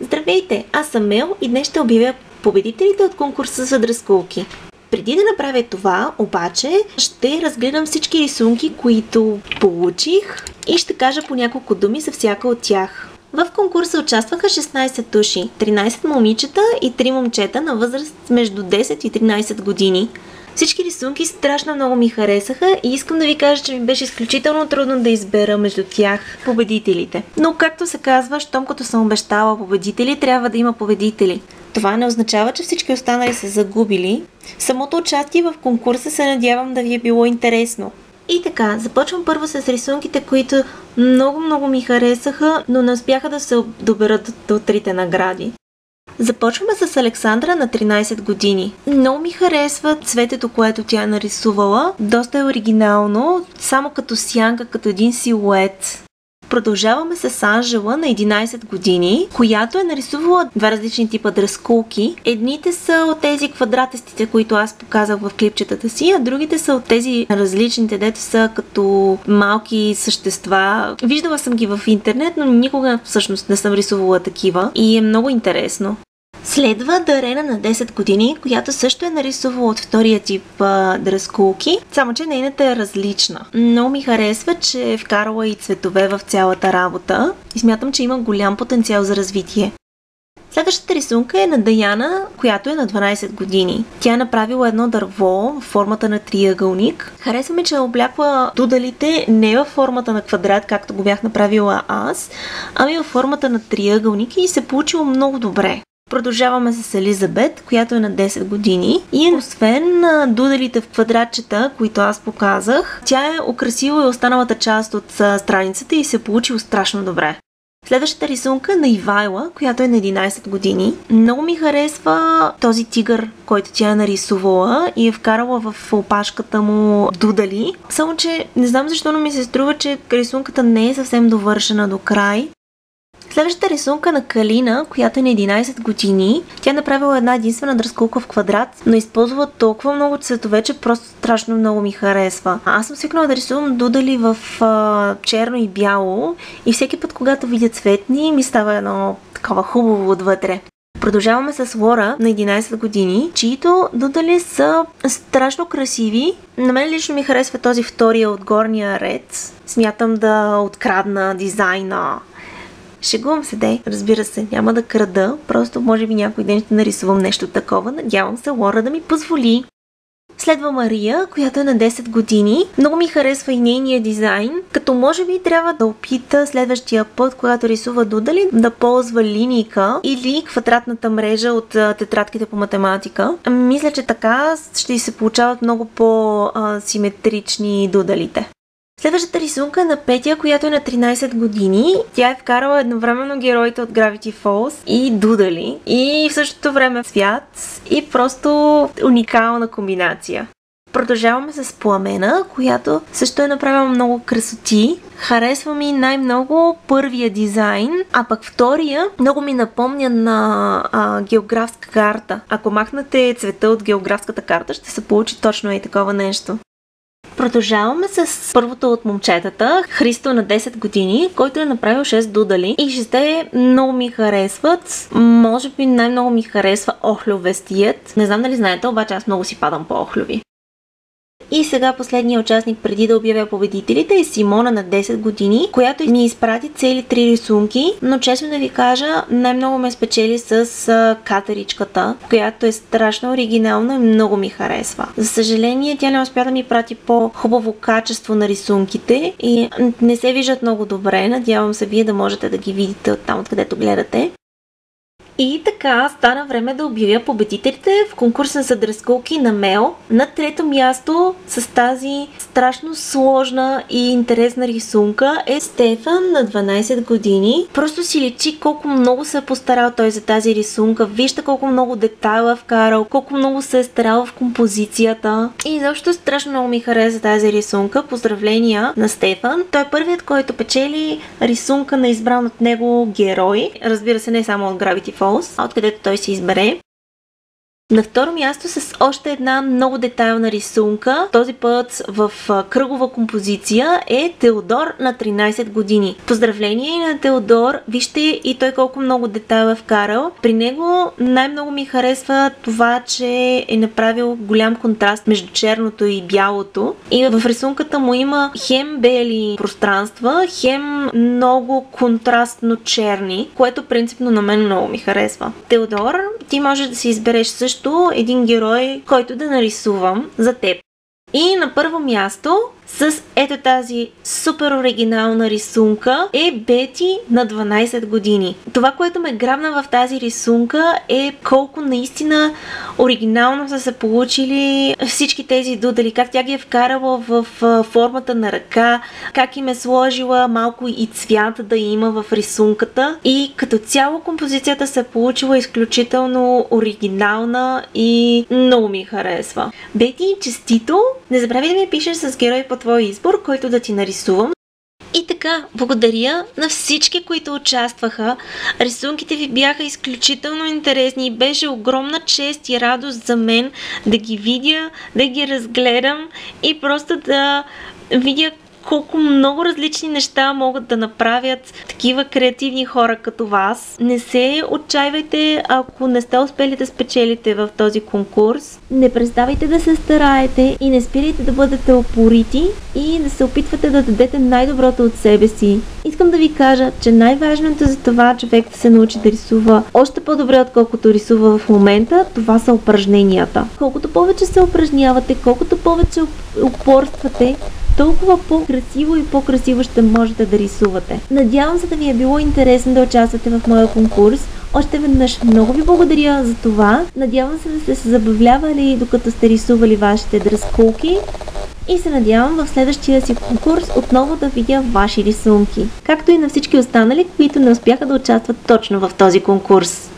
Здравейте, аз съм Мел и днес ще обявя победителите от конкурса за дръскулки. Преди да направя това, обаче, ще разгледам всички рисунки, които получих и ще кажа по няколко думи за всяка от тях. В конкурса участваха 16 души, 13 момичета и 3 момчета на възраст между 10 и 13 години. Всички рисунки страшно много ми харесаха и искам да ви кажа, че ми беше изключително трудно да избера между тях победителите. Но както се казва, щом като съм обещала победители, трябва да има победители. Това не означава, че всички останали са загубили. Самото участие в конкурса се надявам да ви е било интересно. И така, започвам първо с рисунките, които много ми харесаха, но не успяха да се доберат до трите награди. Започваме с Александра на 13 години. Много ми харесва цветето, което тя е нарисувала. Доста е оригинално, само като сянка, като един силует. Продължаваме с Анжела на 11 години, която е нарисувала два различни типа дръскулки. Едните са от тези квадратестите, които аз показах в клипчетата си, а другите са от тези различните, дето са като малки същества. Виждала съм ги в интернет, но никога всъщност не съм рисувала такива и е много интересно. Следва Дарена на 10 години, която също е нарисувала от втория тип дръскулки, само че нейната е различна. Много ми харесва, че е вкарала и цветове в цялата работа и смятам, че има голям потенциал за развитие. Следващата рисунка е на Даяна, която е на 12 години. Тя е направила едно дърво в формата на триъгълник. Харесва ми, че е облякла дудалите не във формата на квадрат, както го бях направила аз, ами във формата на триъгълник и се получило много добре. Продължаваме с Елизабет, която е на 10 години и освен дудалите в квадратчета, които аз показах, тя е украсила и останалата част от страницата и се е получило страшно добре. Следващата рисунка е на Ивайла, която е на 11 години. Много ми харесва този тигър, който тя е нарисувала и е вкарала в опашката му дудали. Само че не знам защо, но ми се струва, че рисунката не е съвсем довършена до край. Следващата рисунка на Калина, която е на 11 години, тя е направила една единствена дръскулка в квадрат, но използва толкова много цветове, че просто страшно много ми харесва. Аз съм свикнала да рисувам дудали в черно и бяло и всеки път, когато видя цветни, ми става едно такова хубаво отвътре. Продължаваме с Лора на 11 години, чието дудали са страшно красиви. На мен лично ми харесва този втория от горния ред. Смятам да открадна дизайна. Шегувам се, дей. Разбира се, няма да крада, просто може би някой ден ще нарисувам нещо такова. Надявам се Лора да ми позволи. Следва Мария, която е на 10 години. Много ми харесва и нейния дизайн, като може би трябва да опита следващия път, когато рисува дудали, да ползва линийка или квадратната мрежа от тетрадките по математика. Мисля, че така ще се получават много по-симетрични дудалите. Следващата рисунка е на Петя, която е на 13 години. Тя е вкарала едновременно героите от Gravity Falls и дудали. И в същото време цвят и просто уникална комбинация. Продължаваме с Пламена, която също е направила много красоти. Харесва ми най-много първия дизайн, а пък втория много ми напомня на географска карта. Ако махнете цвета от географската карта, ще се получи точно и такова нещо. Продължаваме с първото от момчетата, Христо на 10 години, който е направил 6 дудали и 6 много ми харесват. Може би най-много ми харесва охлювестият. Не знам дали знаете, обаче аз много си падам по охлюви. И сега последният участник преди да обявя победителите е Симона на 10 години, която ми изпрати цели 3 рисунки, но честно да ви кажа, най-много ме спечели с катеричката, която е страшно оригинална и много ми харесва. За съжаление, тя не успя да ми прати по-хубаво качество на рисунките и не се виждат много добре. Надявам се вие да можете да ги видите оттам, откъдето гледате. И така стана време да обявя победителите в конкурса за дръскулки на Мел. На трето място с тази страшно сложна и интересна рисунка е Стефан на 12 години. Просто си личи колко много се е постарал той за тази рисунка. Вижте колко много детайла вкарал, колко много се е старал в композицията. И защо страшно много ми хареса тази рисунка. Поздравления на Стефан. Той е първият, който печели рисунка на избран от него герой. Разбира се, не само от Gravity Falls, откъдето той се избере. На второ място с още една много детайлна рисунка, този път в кръгова композиция, е Теодор на 13 години. Поздравление на Теодор, вижте и той колко много детайл е вкарал. При него най-много ми харесва това, че е направил голям контраст между черното и бялото. И в рисунката му има хем бели пространства, хем много контрастно черни, което принципно на мен много ми харесва. Теодор, ти можеш да си избереш също един герой, който да нарисувам за теб. И на първо място с ето тази супер оригинална рисунка е Бети на 12 години. Това, което ме грабна в тази рисунка е колко наистина оригинално са се получили всички тези дудели, как тя ги е вкарала в формата на ръка, как им е сложила малко и цвят да има в рисунката и като цяло композицията се е получила изключително оригинална и много ми харесва. Бети, честито! Не забравяй да ми пишеш с герой по твой избор, който да ти нарисувам. И така, благодаря на всички, които участваха. Рисунките ви бяха изключително интересни и беше огромна чест и радост за мен да ги видя, да ги разгледам и просто да видя колко много различни неща могат да направят такива креативни хора като вас. Не се отчаивайте, ако не сте успели да спечелите в този конкурс. Не преставайте да се стараете и не спирайте да бъдете упорити и да се опитвате да дадете най-доброто от себе си. Искам да ви кажа, че най-важното за това човек да се научи да рисува още по-добре, отколкото рисува в момента, това са упражненията. Колкото повече се упражнявате, колкото повече упорствате, толкова по-красиво и по-красиво ще можете да рисувате. Надявам се да ви е било интересно да участвате в моя конкурс. Още веднъж много ви благодаря за това. Надявам се да сте се забавлявали докато сте рисували вашите дръскулки. И се надявам в следващия си конкурс отново да видя ваши рисунки. Както и на всички останали, които не успяха да участват точно в този конкурс.